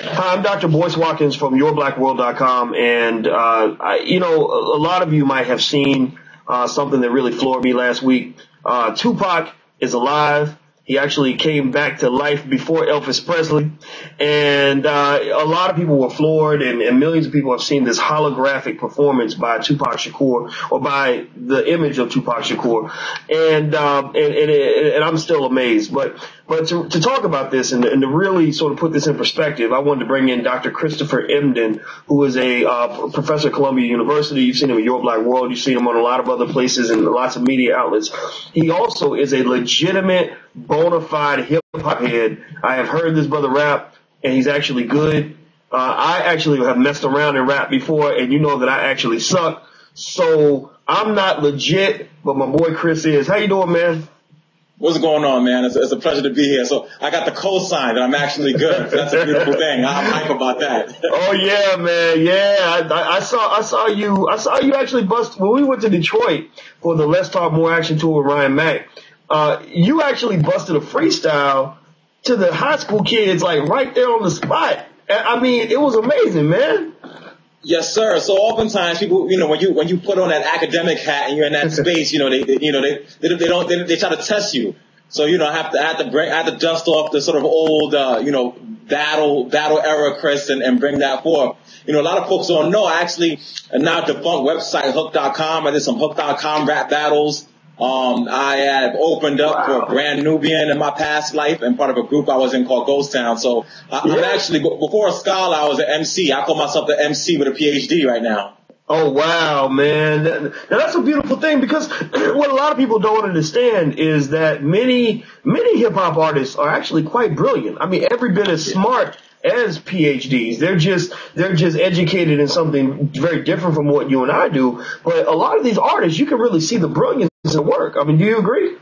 Hi, I'm Dr. Boyce Watkins from YourBlackWorld.com, and a lot of you might have seen something that really floored me last week. Tupac is alive. He actually came back to life before Elvis Presley, and a lot of people were floored, and millions of people have seen this holographic performance by Tupac Shakur, or by the image of Tupac Shakur, and I'm still amazed. But to talk about this and to really sort of put this in perspective, I wanted to bring in Dr. Christopher Emdin, who is a professor at Columbia University. You've seen him at Your Black World. You've seen him on a lot of other places and lots of media outlets. He also is a legitimate, bona fide hip-hop head. I have heard this brother rap, and he's actually good. I actually have messed around in rap before, and you know that I actually suck. So I'm not legit, but my boy Chris is. How you doing, man? What's going on, man? It's a pleasure to be here. So I got the cosign that I'm actually good. That's a beautiful thing. I'm hype about that. Oh yeah, man. Yeah, I saw you actually bust when we went to Detroit for the Let's Talk More Action tour with Ryan Mack. You actually busted a freestyle to the high school kids, like right there on the spot. I mean, it was amazing, man. Yes, sir. So oftentimes people, when you put on that academic hat and you're in that space, they try to test you. So, I have to dust off the sort of old, battle era Chris and bring that forth. A lot of folks don't know. I actually now defunct website hook.com. I did some hook.com rap battles. I have opened up for Brand Nubian in my past life and part of a group I was in called Ghost Town. So I'm actually, before a scholar, I was an MC. I call myself the MC with a PhD right now. Oh, wow, man. Now, that's a beautiful thing, because what a lot of people don't understand is that many hip-hop artists are actually quite brilliant. I mean, every bit as smart as PhDs. They're just educated in something very different from what you and I do. But a lot of these artists, you can really see the brilliance in the work. I mean, do you agree?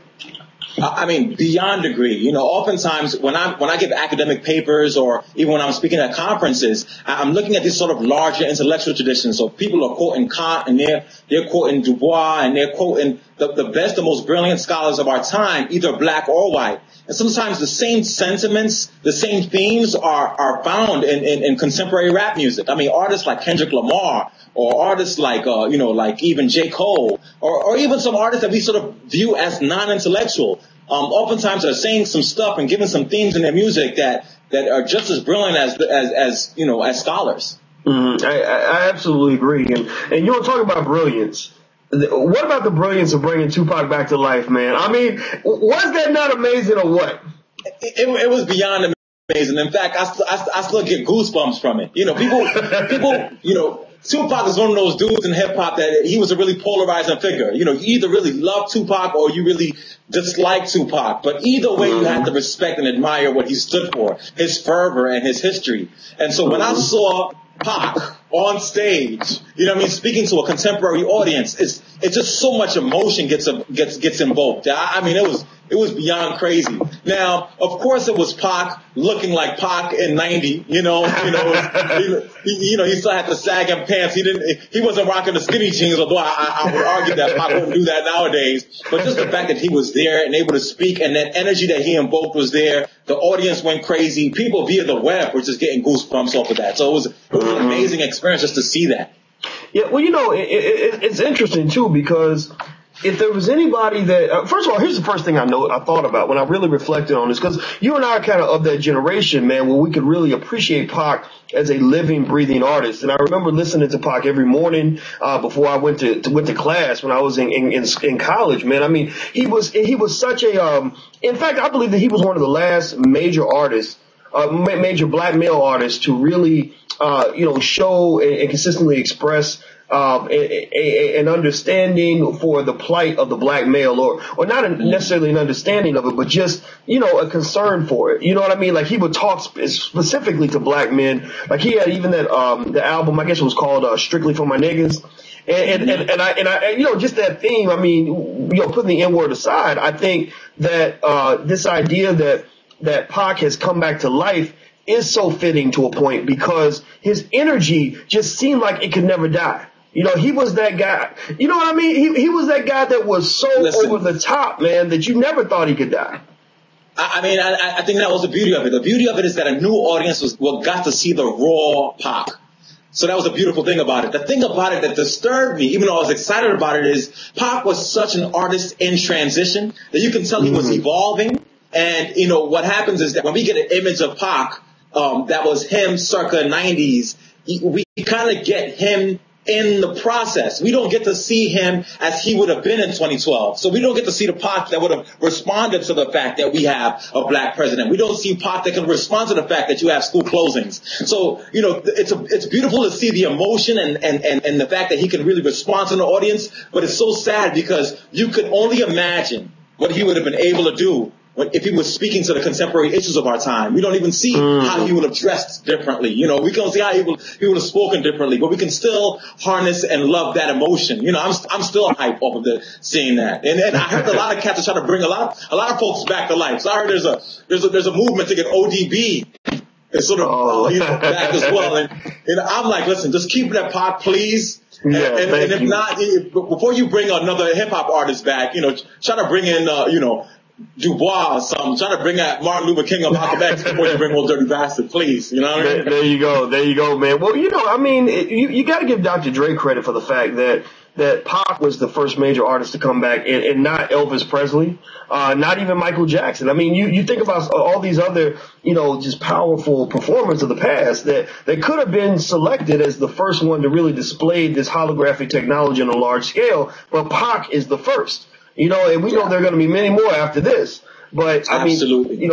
I mean, beyond agree. Oftentimes when I give academic papers or even when I'm speaking at conferences, I'm looking at these sort of larger intellectual traditions. So people are quoting Kant and they're quoting Du Bois and they're quoting the best, the most brilliant scholars of our time, either black or white. And sometimes the same sentiments, the same themes are found in contemporary rap music. I mean, artists like Kendrick Lamar, or artists like, like even J. Cole, or even some artists that we sort of view as non-intellectual, oftentimes are saying some stuff and giving some themes in their music that are just as brilliant as scholars. Mm-hmm. I absolutely agree. And you want to talk about brilliance. What about the brilliance of bringing Tupac back to life, man? I mean, was that not amazing or what? It was beyond amazing. In fact, I still get goosebumps from it. People, Tupac is one of those dudes in hip hop that he was a really polarizing figure. You either really love Tupac or you really dislike Tupac. But either way, you have to respect and admire what he stood for, his fervor and his history. And so when I saw Pac on stage, speaking to a contemporary audience, it's just so much emotion gets invoked. I mean, it was beyond crazy. Now, of course, it was Pac looking like Pac in '90. He still had the sagging pants. He wasn't rocking the skinny jeans, although I would argue that Pac wouldn't do that nowadays. But just the fact that he was there and able to speak, and that energy that he invoked was there. The audience went crazy. People via the web were just getting goosebumps off of that. So it was an amazing experience just to see that. Yeah, well, it's interesting too, because if there was anybody that, first of all, here's the first thing I thought about when I really reflected on this, because you and I are kind of that generation, man, where we could really appreciate Pac as a living, breathing artist. And I remember listening to Pac every morning before I went to class when I was in college, man. I mean, he was such a, in fact, I believe that he was one of the last major artists, major black male artists to really, show and consistently express an understanding for the plight of the black male, or not necessarily an understanding of it, but just, a concern for it. You know what I mean? Like, he would talk specifically to black men. Like, he had even that, the album, I guess it was called, Strictly for My Niggas. And I, just that theme, I mean, putting the N-word aside, I think that, this idea that Pac has come back to life is so fitting to a point, because his energy just seemed like it could never die. He was that guy. You know what I mean? He was that guy that was so over the top, man, that you never thought he could die. I think that was the beauty of it. The beauty of it is that a new audience got to see the raw Pac. So that was a beautiful thing about it. The thing about it that disturbed me, even though I was excited about it, is Pac was such an artist in transition that you can tell he was evolving. And, what happens is that when we get an image of Pac, that was him circa 90s, we kind of get him in the process. We don't get to see him as he would have been in 2012. So we don't get to see the Pac that would have responded to the fact that we have a black president. We don't see Pac that can respond to the fact that you have school closings. So, it's beautiful to see the emotion and the fact that he can really respond to the audience. But it's so sad because you could only imagine what he would have been able to do if he was speaking to the contemporary issues of our time. We don't even see how he would have dressed differently. We can't see how he would have spoken differently, but we can still harness and love that emotion. I'm still hyped off of seeing that. And I heard a lot of cats are trying to bring a lot of folks back to life. So I heard there's a movement to get ODB and sort of back as well. And I'm like, listen, just keep that Pac, please. And if not, before you bring another hip hop artist back, try to bring in Dubois or something. Trying to bring out Martin Luther King or Malcolm X before you bring Old Dirty Bastard, please. You know what I mean? There you go, man. Well, you got to give Dr. Dre credit for the fact that Pac was the first major artist to come back and not Elvis Presley, not even Michael Jackson. I mean, you think about all these other, just powerful performers of the past that could have been selected as the first one to really display this holographic technology on a large scale, but Pac is the first. And we know there are going to be many more after this. But, absolutely.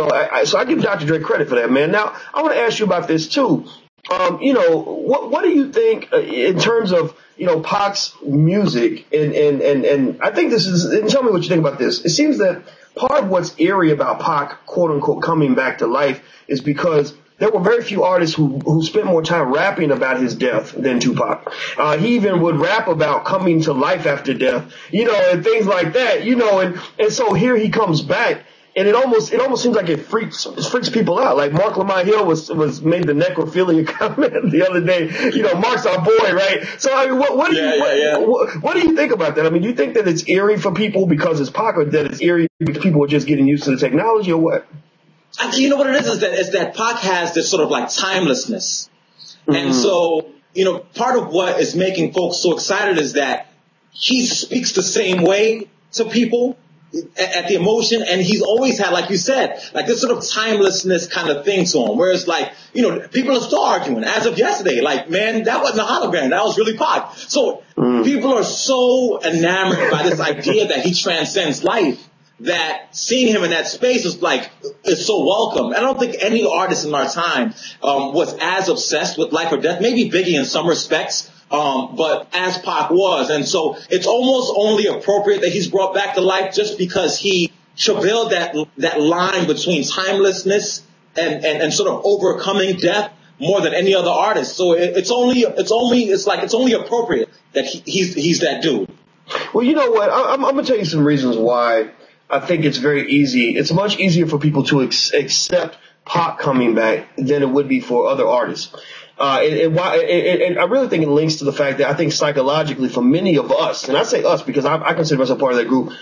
So I give Dr. Dre credit for that, man. Now, I want to ask you about this, too. What do you think in terms of, Pac's music? And I think this is – and tell me what you think about this. It seems that part of what's eerie about Pac, quote-unquote, coming back to life is because – there were very few artists who spent more time rapping about his death than Tupac. He even would rap about coming to life after death, and things like that, and so here he comes back, and it almost seems like it freaks people out. Like Mark Lamont Hill was made the necrophilia comment the other day. Mark's our boy, right? So I mean, what do you think about that? I mean, do you think that it's eerie for people because it's Pac, or that it's eerie because people are just getting used to the technology, or what? You know what it is that Pac has this sort of like timelessness. And so, part of what is making folks so excited is that he speaks the same way to people at the emotion. And he's always had, like you said, like this sort of timelessness kind of thing to him. Whereas like, people are still arguing as of yesterday, like, man, that wasn't a hologram. That was really Pac. So people are so enamored by this idea that he transcends life, that seeing him in that space is so welcome. I don't think any artist in our time was as obsessed with life or death. Maybe Biggie in some respects, but as Pac was. And so it's almost only appropriate that he's brought back to life just because he travailed that line between timelessness and sort of overcoming death more than any other artist. So it's only appropriate that he's that dude. Well, you know what? I'm going to tell you some reasons why I think it's very easy. It's much easier for people to accept Pac coming back than it would be for other artists. And I really think it links to the fact that I think psychologically for many of us, and I say us because I consider myself part of that group,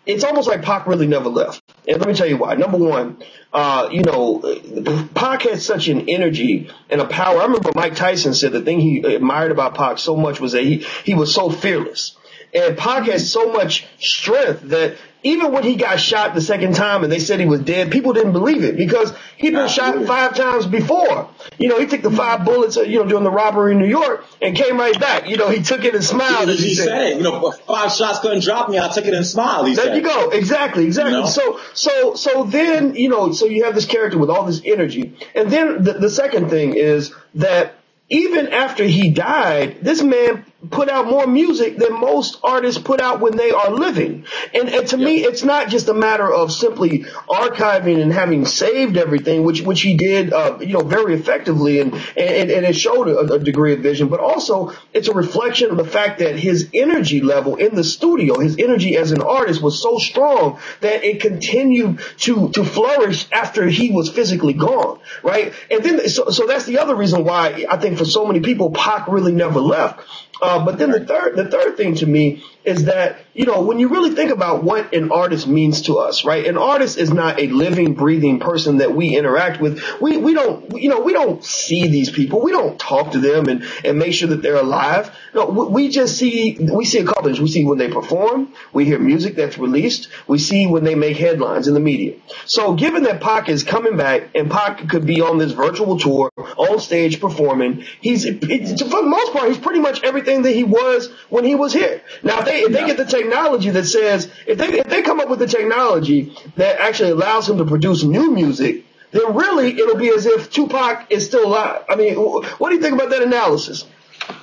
it's almost like Pac really never left. And let me tell you why. Number one, Pac had such an energy and a power. I remember Mike Tyson said the thing he admired about Pac so much was that he was so fearless. And Pac has so much strength that even when he got shot the second time and they said he was dead, people didn't believe it because he'd been shot 5 times before. He took the 5 bullets, during the robbery in New York and came right back. He took it and smiled. He said, 5 shots couldn't drop me. I took it and smiled. There you go. Exactly. So then, so you have this character with all this energy. And then the second thing is that even after he died, this man put out more music than most artists put out when they are living. And to me, it's not just a matter of simply archiving and having saved everything, which he did, very effectively. And it showed a degree of vision, but also it's a reflection of the fact that his energy level in the studio, his energy as an artist was so strong that it continued to flourish after he was physically gone. Right. And then, so that's the other reason why I think for so many people, Pac really never left. But then the third thing to me is that, when you really think about what an artist means to us, right? An artist is not a living, breathing person that we interact with. We don't see these people. We don't talk to them and make sure that they're alive. No, we see a couple things. We see when they perform. We hear music that's released. We see when they make headlines in the media. So given that Pac is coming back and Pac could be on this virtual tour, on stage performing, for the most part, he's pretty much everything that he was when he was here. Now, if they get the technology that says, if they come up with the technology that actually allows him to produce new music, then really it'll be as if Tupac is still alive. I mean, what do you think about that analysis?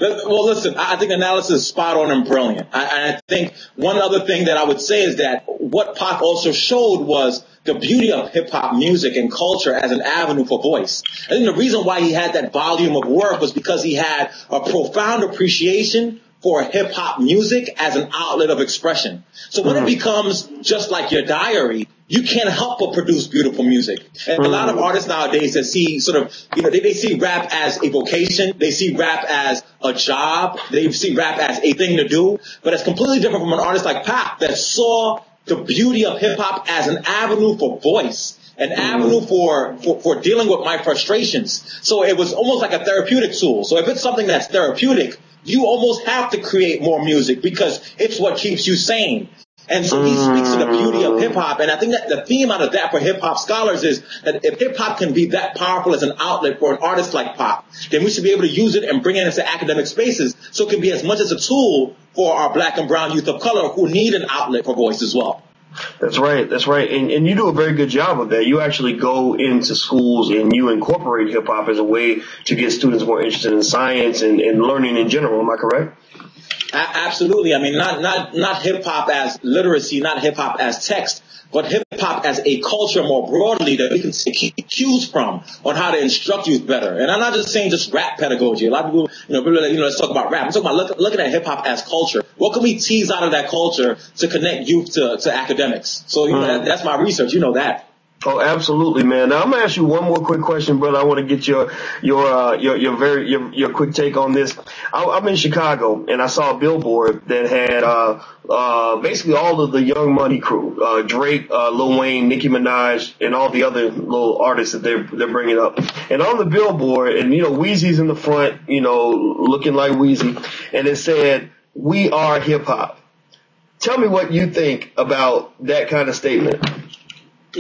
Well, listen, I think the analysis is spot on and brilliant. I think one other thing that I would say is that what Pac also showed was the beauty of hip-hop music and culture as an avenue for voice. I think the reason why he had that volume of work was because he had a profound appreciation for hip-hop music as an outlet of expression. So when it becomes just like your diary, you can't help but produce beautiful music. And a lot of artists nowadays that see they see rap as a vocation. They see rap as a job. They see rap as a thing to do. But it's completely different from an artist like Pac that saw the beauty of hip-hop as an avenue for voice, an avenue for dealing with my frustrations. So it was almost like a therapeutic tool. So if it's something that's therapeutic, you almost have to create more music because it's what keeps you sane. And so he speaks to the beauty of hip-hop. And I think that the theme out of that for hip-hop scholars is that if hip-hop can be that powerful as an outlet for an artist like Pac, then we should be able to use it and bring it into academic spaces so it can be as much as a tool for our black and brown youth of color who need an outlet for voice as well. That's right. And you do a very good job of that. You actually go into schools and you incorporate hip-hop as a way to get students more interested in science and learning in general. Am I correct? Absolutely. I mean, not hip-hop as literacy, not hip-hop as text, but hip-hop as a culture more broadly that we can take cues from on how to instruct youth better. And I'm not just saying just rap pedagogy. A lot of people, let's talk about rap. I'm talking about looking at hip-hop as culture. What can we tease out of that culture to connect youth to academics? So, that's my research. You know that. Oh, absolutely, man. Now I'm gonna ask you one more quick question, brother. I want to get your quick take on this. I'm in Chicago and I saw a billboard that had basically all of the Young Money crew, Drake, Lil Wayne, Nicki Minaj, and all the other little artists that they're bringing up. And on the billboard, and Weezy's in the front, looking like Weezy, and it said, "We are hip hop." Tell me what you think about that kind of statement. I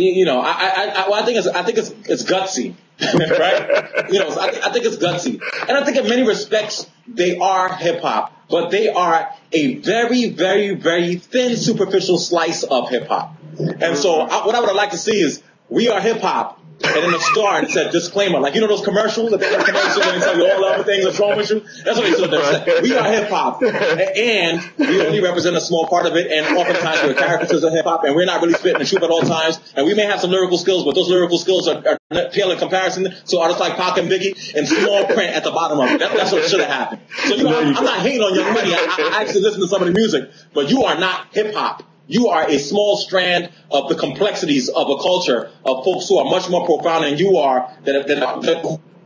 think it's gutsy, right? I think it's gutsy. And I think in many respects, they are hip hop, but they are a very, very, very thin, superficial slice of hip hop. And so what I would like to see is we are hip hop. And in the start, it said disclaimer. Like, those commercials? That they have commercials and they tell you all other things that's wrong with you? That's what they said. We are hip-hop. And we only represent a small part of it. And oftentimes we're caricatures of hip-hop. And we're not really spitting the truth at all times. And we may have some lyrical skills, but those lyrical skills are pale in comparison. So artists like Pac and Biggie in small print at the bottom of it. That's what should have happened. So, I'm not hating on Young Money. I actually listen to some of the music. But you are not hip-hop. You are a small strand of the complexities of a culture of folks who are much more profound than you are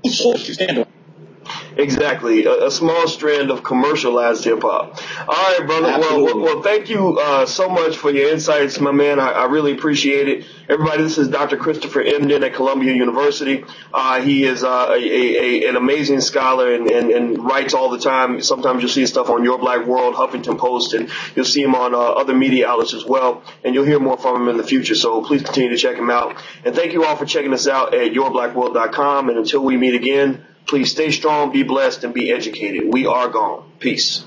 whose shoulders you stand on. Exactly. A small strand of commercialized hip hop. All right, brother. Well, thank you so much for your insights, my man. I really appreciate it. Everybody, this is Dr. Christopher Emden at Columbia University. He is an amazing scholar and writes all the time. Sometimes you'll see his stuff on Your Black World, Huffington Post, and you'll see him on other media outlets as well. And you'll hear more from him in the future. So please continue to check him out. And thank you all for checking us out at yourblackworld.com. And until we meet again, please stay strong, be blessed, and be educated. We are gone. Peace.